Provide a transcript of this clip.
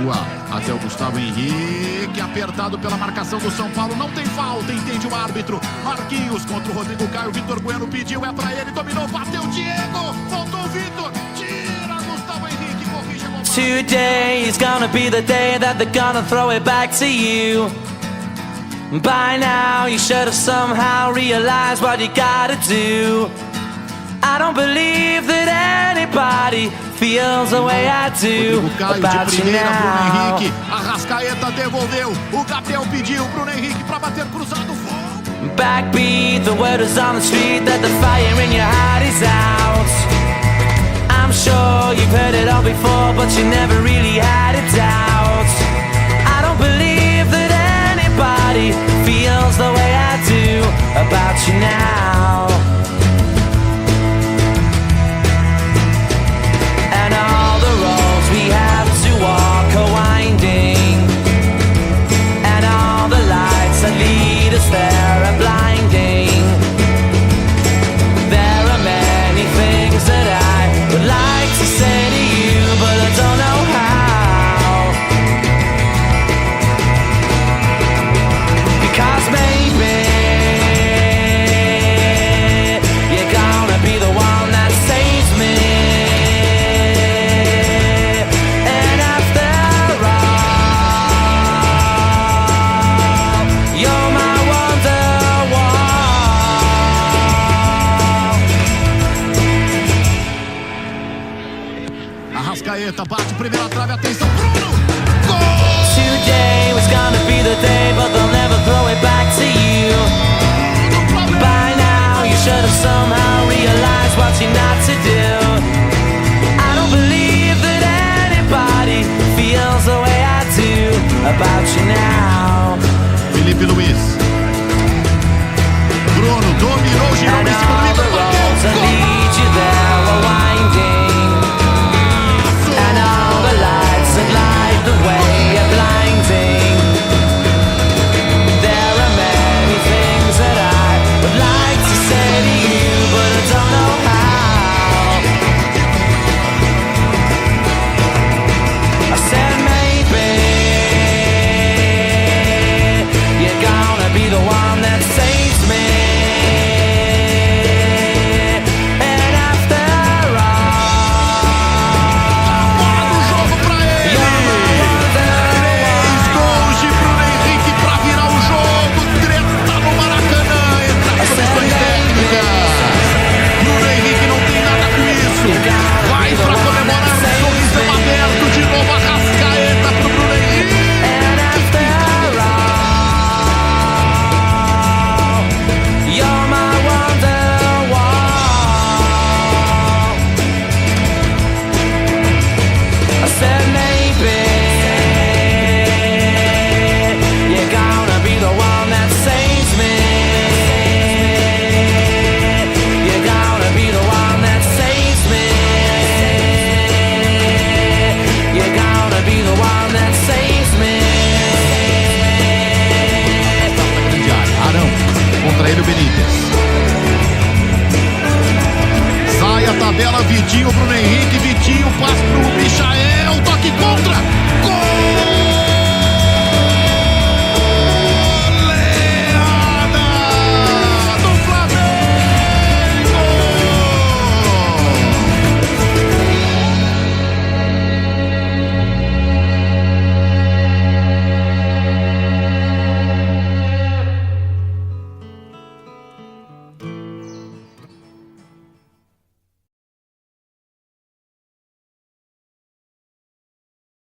recua até o Gustavo Henrique, apertado pela marcação do São Paulo, não tem falta, entende o árbitro. Marquinhos contra o Rodrigo Caio, Vitor Bueno pediu, é pra ele, dominou, bateu Diego, voltou o Vitor, tira Gustavo Henrique, corrige a bola. Today is gonna be the day that they're gonna throw it back to you. By now you should have somehow realized what you gotta do. I don't believe that anybody feels the way I do about de you primeira, Bruno now. Henrique, Arrascaeta devolveu, o Gabriel pediu, Bruno Henrique pra bater cruzado, Backbeat, the word is on the street that the fire in your heart is out. I'm sure you've heard it all before, but you never really had a doubt. I don't believe that anybody feels the way I do about you now. And all the roads we have to walk are winding, and all the lights that lead us there are blinding. There are many things that I would like to say to you, but I don't know how. Because maybe you're gonna be the one that saves me. And after all, you're my Wonderwall. Arrascaeta bate primeira trave, atenção, Bruno, gol! Today was gonna be the day, but they'll never throw it back to you. By now you should have somehow realized what you're not to do. I don't believe that anybody feels the way I do about you now. Felipe Luiz, Bruno dominou, girou And em cima do all the Vitor, roads that lead you there are winding, and all the lights that light the way are blinding. There are many things that I would like to say to you, but I don't know how. I said maybe you're gonna be the one that saves me. And after bola do jogo pra ele, 3 gols de Bruno Henrique pra virar o jogo, treta no Maracanã, entre as comissões técnicas. Bruno Henrique não tem nada com isso, vai pra comemorar, o sorriso aberto, de novo Arrascaeta pro Bruno Henrique. And after all, you're my Wonderwall. I said maybe you're gonna be the one that saves me. You're gonna be the one that saves me. You're gonna be the one that saves me. Arão, contra ele o Benítez. Sai a tabela, Vitinho, Bruno